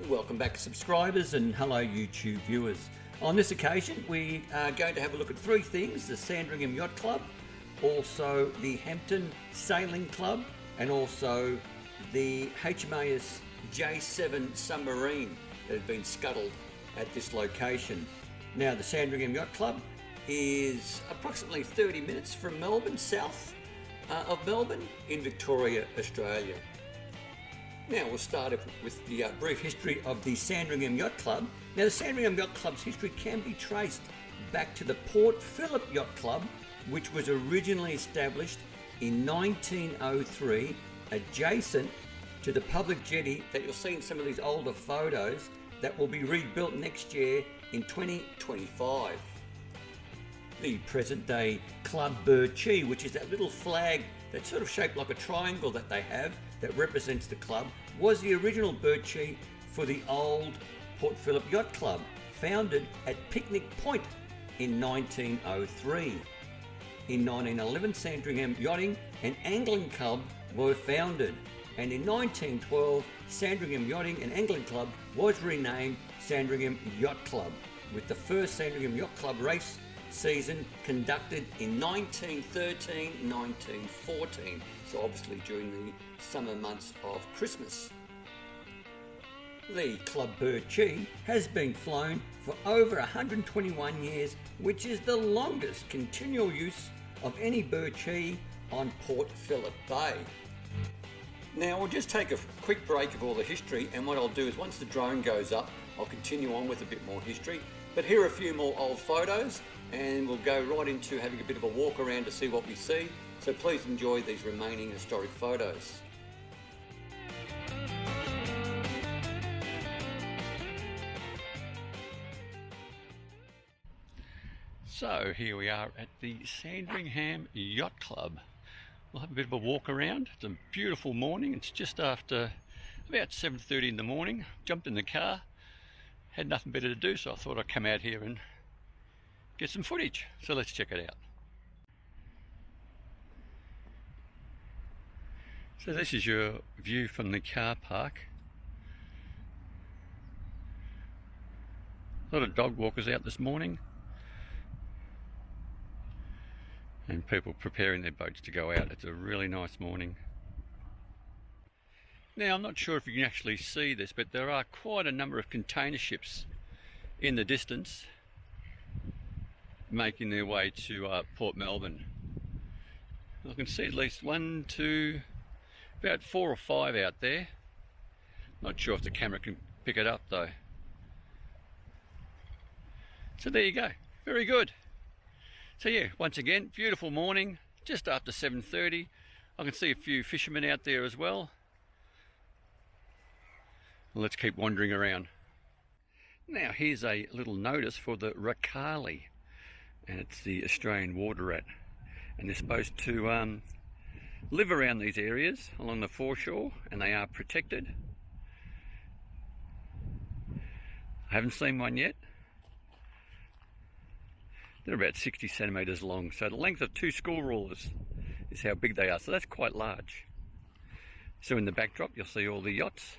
Welcome back, subscribers, and hello YouTube viewers. On this occasion we are going to have a look at three things: the Sandringham Yacht Club, also the Hampton Sailing Club, and also the HMAS J7 submarine that has been scuttled at this location. Now, the Sandringham Yacht Club is approximately 30 minutes from Melbourne, south of Melbourne in Victoria, Australia. Now we'll start with the brief history of the Sandringham Yacht Club. Now, the Sandringham Yacht Club's history can be traced back to the Port Phillip Yacht Club, which was originally established in 1903 adjacent to the public jetty that you'll see in some of these older photos that will be rebuilt next year in 2025. The present day club burgee, which is that little flag that's sort of shaped like a triangle that they have that represents the club, was the original burgee for the old Port Phillip Yacht Club, founded at Picnic Point in 1903. In 1911, Sandringham Yachting and Angling Club were founded, and in 1912, Sandringham Yachting and Angling Club was renamed Sandringham Yacht Club, with the first Sandringham Yacht Club race season conducted in 1913-1914, so obviously during the summer months of Christmas. The club burgee has been flown for over 121 years, which is the longest continual use of any burgee on Port Phillip Bay. Now we'll just take a quick break of all the history, and what I'll do is once the drone goes up, I'll continue on with a bit more history. But here are a few more old photos, and we'll go right into having a bit of a walk around to see what we see. So please enjoy these remaining historic photos. So here we are at the Sandringham Yacht Club. We'll have a bit of a walk around. It's a beautiful morning. It's just after about 7:30 in the morning. Jumped in the car, had nothing better to do, so I thought I'd come out here and get some footage. So let's check it out. So this is your view from the car park. A lot of dog walkers out this morning, and people preparing their boats to go out. It's a really nice morning. Now, I'm not sure if you can actually see this, but there are quite a number of container ships in the distance making their way to Port Melbourne. I can see at least one, two, about 4 or 5 out there. Not sure if the camera can pick it up though. So there you go, very good. So yeah, once again, beautiful morning, just after 7:30. I can see a few fishermen out there as well. Let's keep wandering around. Now here's a little notice for the Rakali, and it's the Australian water rat, and they're supposed to live around these areas along the foreshore, and they are protected. I haven't seen one yet. They're about 60 centimetres long, so the length of 2 school rulers is how big they are, so that's quite large. So in the backdrop you'll see all the yachts,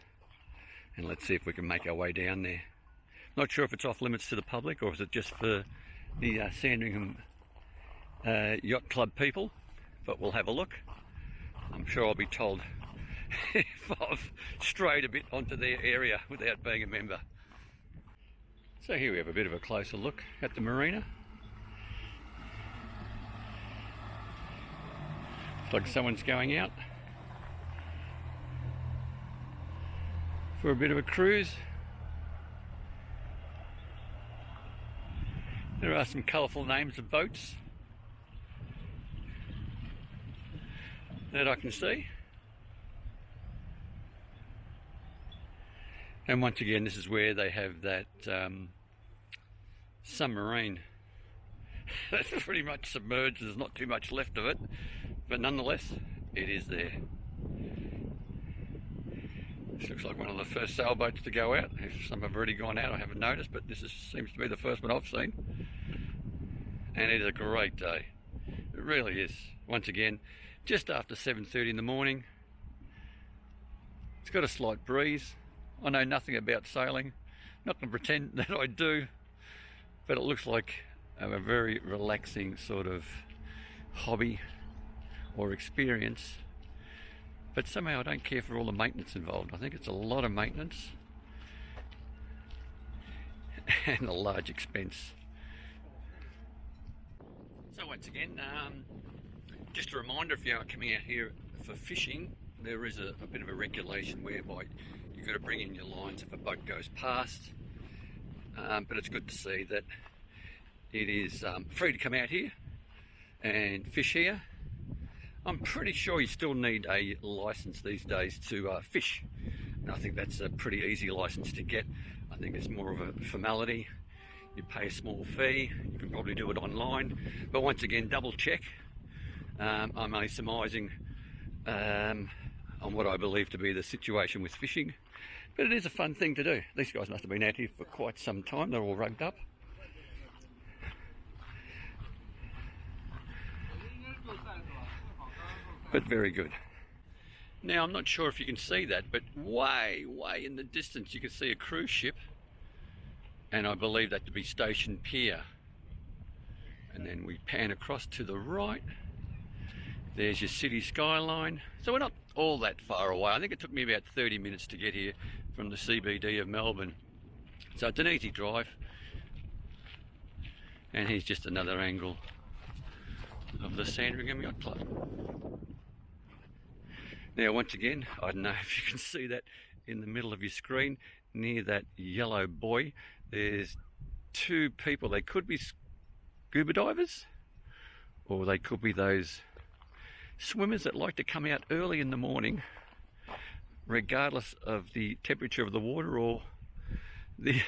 and let's see if we can make our way down there. Not sure if it's off limits to the public or is it just for the Sandringham Yacht Club people, but we'll have a look. I'm sure I'll be told if I've strayed a bit onto their area without being a member. So here we have a bit of a closer look at the marina. Looks like someone's going out for a bit of a cruise. There are some colourful names of boats that I can see. And once again, this is where they have that submarine that's pretty much submerged. There's not too much left of it, but nonetheless, it is there. This looks like one of the first sailboats to go out. If some have already gone out, I haven't noticed, but seems to be the first one I've seen. And it is a great day. It really is. Once again, just after 7:30 in the morning. It's got a slight breeze, I know nothing about sailing, not going to pretend that I do, but it looks like a very relaxing sort of hobby or experience. But somehow I don't care for all the maintenance involved. I think it's a lot of maintenance and a large expense. So once again, just a reminder, if you are coming out here for fishing, there is a bit of a regulation whereby you've got to bring in your lines if a boat goes past. But it's good to see that it is free to come out here and fish here. I'm pretty sure you still need a license these days to fish, and I think that's a pretty easy license to get. I think it's more of a formality. You pay a small fee, you can probably do it online, but once again, double check. I'm only surmising on what I believe to be the situation with fishing, but it is a fun thing to do. These guys must have been out here for quite some time. They're all rugged up. But very good. Now, I'm not sure if you can see that, but way in the distance you can see a cruise ship, and I believe that to be Station Pier. And then we pan across to the right. There's your city skyline. So we're not all that far away. I think it took me about 30 minutes to get here from the CBD of Melbourne. So it's an easy drive. And here's just another angle of the Sandringham Yacht Club. Now once again, I don't know if you can see that in the middle of your screen, near that yellow buoy, there's two people. They could be scuba divers, or they could be those swimmers that like to come out early in the morning, regardless of the temperature of the water or the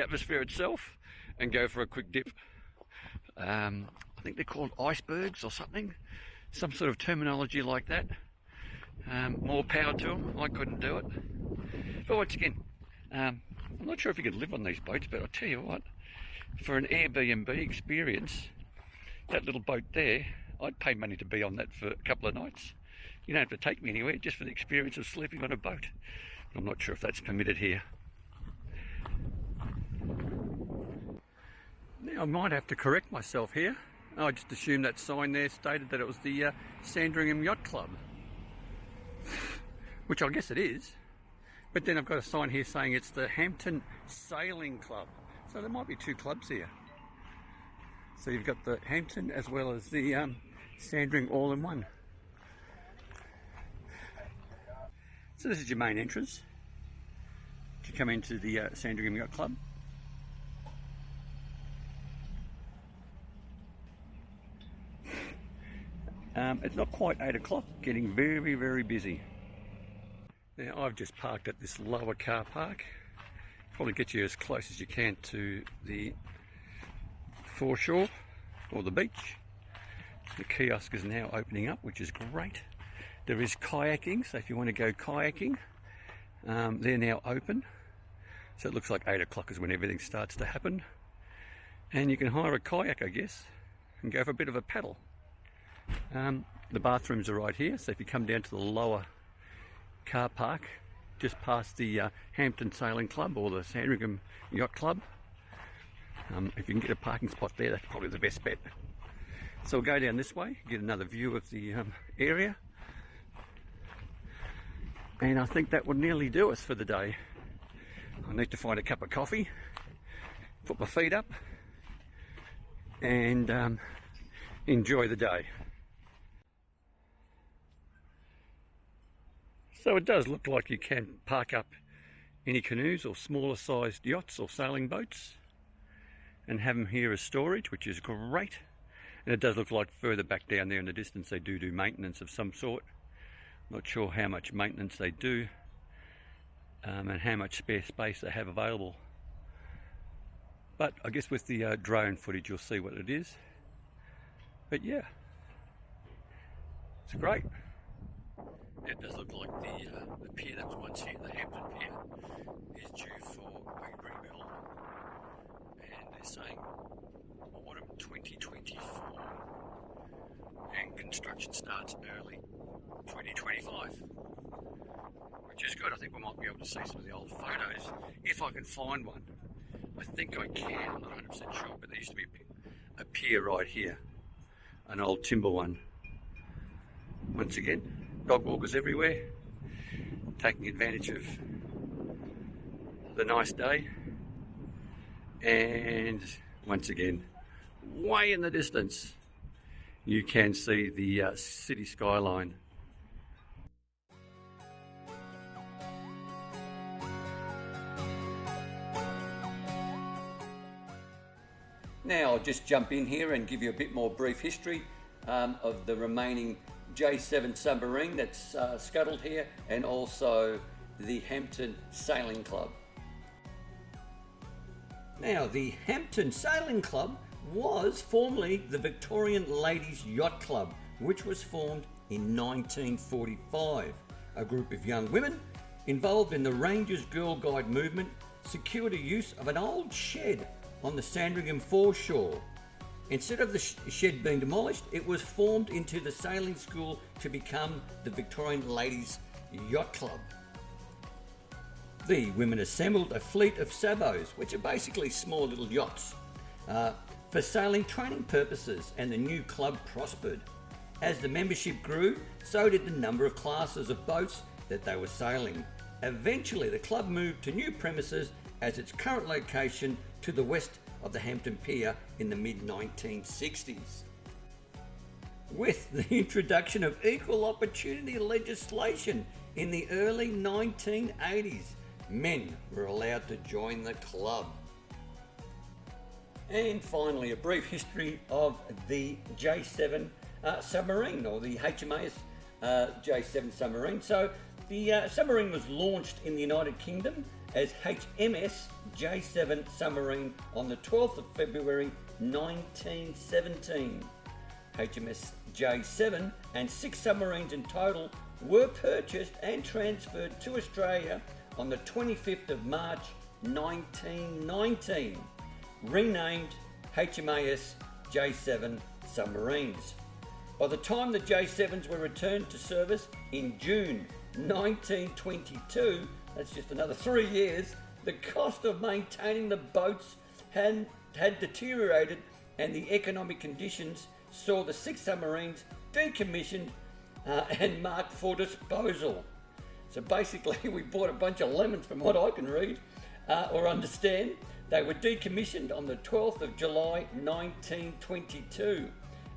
atmosphere itself, and go for a quick dip. I think they're called icebergs or something, some sort of terminology like that. More power to them. I couldn't do it. But once again, I'm not sure if you could live on these boats, but I'll tell you what, for an Airbnb experience, that little boat there, I'd pay money to be on that for a couple of nights. You don't have to take me anywhere, just for the experience of sleeping on a boat. I'm not sure if that's permitted here. Now I might have to correct myself here. I just assumed that sign there stated that it was the Sandringham Yacht Club, which I guess it is. But then I've got a sign here saying it's the Hampton Sailing Club. So there might be two clubs here. So you've got the Hampton as well as the Sandringham all in one. So this is your main entrance to come into the Sandringham Yacht Club. It's not quite 8 o'clock, getting very busy. Now I've just parked at this lower car park. Probably get you as close as you can to the foreshore or the beach. The kiosk is now opening up, which is great. There is kayaking, so if you want to go kayaking, they're now open. So it looks like 8 o'clock is when everything starts to happen. And you can hire a kayak, I guess, and go for a bit of a paddle. The bathrooms are right here, so if you come down to the lower car park, just past the Hampton Sailing Club or the Sandringham Yacht Club, if you can get a parking spot there, that's probably the best bet. So we'll go down this way, get another view of the area, and I think that would nearly do us for the day. I need to find a cup of coffee, put my feet up, and enjoy the day. So it does look like you can park up any canoes or smaller sized yachts or sailing boats and have them here as storage, which is great. And it does look like further back down there in the distance they do maintenance of some sort. Not sure how much maintenance they do and how much spare space they have available. But I guess with the drone footage you'll see what it is. But yeah, it's great. It does look like the pier that was once here, the Hampton Pier, is due for a rebuild, and they're saying autumn 2024, and construction starts early 2025, which is good. I think we might be able to see some of the old photos if I can find one. I think I can, I'm not 100% sure, but there used to be a pier right here, an old timber one. Once again, dog walkers everywhere, taking advantage of the nice day. And once again, way in the distance, you can see the city skyline. Now I'll just jump in here and give you a bit more brief history of the remaining J7 submarine that's scuttled here, and also the Hampton Sailing Club. Now, the Hampton Sailing Club was formerly the Victorian Ladies Yacht Club, which was formed in 1945. A group of young women involved in the Rangers Girl Guide movement secured a use of an old shed on the Sandringham foreshore. Instead of the shed being demolished, it was formed into the sailing school to become the Victorian Ladies Yacht Club. The women assembled a fleet of sabots, which are basically small little yachts, for sailing training purposes, and the new club prospered. As the membership grew, so did the number of classes of boats that they were sailing. Eventually, the club moved to new premises as its current location to the west of the Hampton Pier in the mid-1960s. With the introduction of equal opportunity legislation in the early 1980s, men were allowed to join the club. And finally, a brief history of the J7 submarine, or the HMAS J7 submarine. So the submarine was launched in the United Kingdom as HMS J7 submarine on the 12th of February 1917. HMS J7 and 6 submarines in total were purchased and transferred to Australia on the 25th of March 1919, renamed HMAS J7 submarines. By the time the J7s were returned to service in June 1922, that's just another 3 years, the cost of maintaining the boats had deteriorated, and the economic conditions saw the 6 submarines decommissioned and marked for disposal. So basically, we bought a bunch of lemons, from what I can read or understand. They were decommissioned on the 12th of July 1922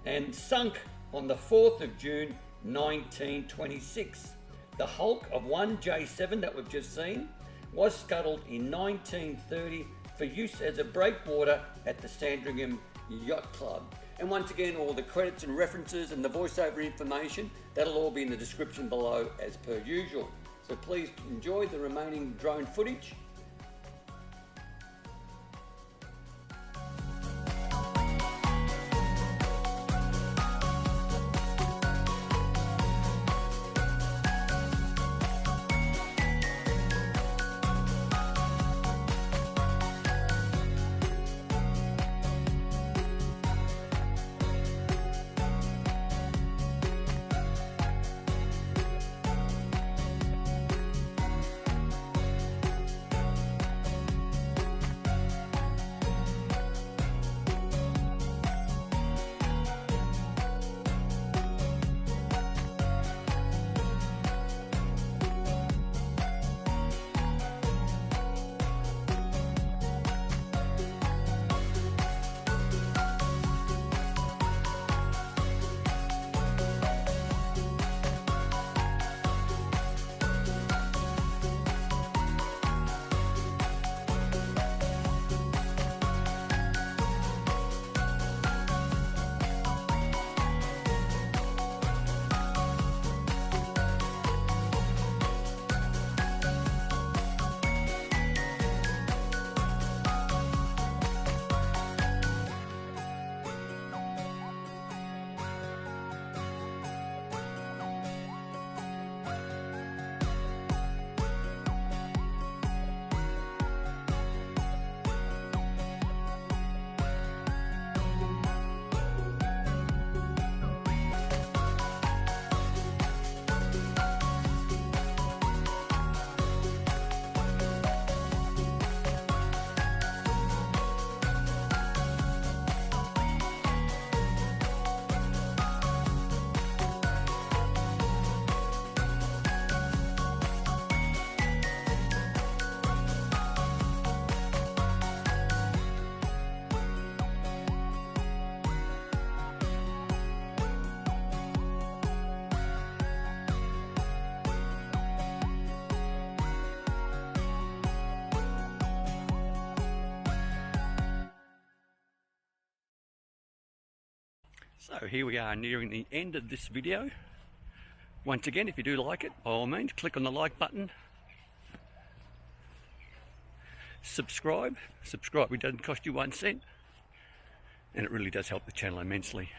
and sunk on the 4th of June 1926. The hulk of one J7 that we've just seen was scuttled in 1930 for use as a breakwater at the Sandringham Yacht Club. And once again, all the credits and references and the voiceover information, that'll all be in the description below as per usual. So please enjoy the remaining drone footage. So here we are nearing the end of this video. Once again, if you do like it, by all means, click on the like button. Subscribe. Subscribe, it doesn't cost you 1 cent. And it really does help the channel immensely.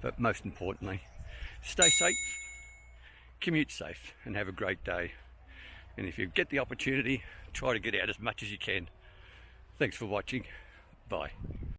But most importantly, stay safe, commute safe, and have a great day. And if you get the opportunity, try to get out as much as you can. Thanks for watching. Bye.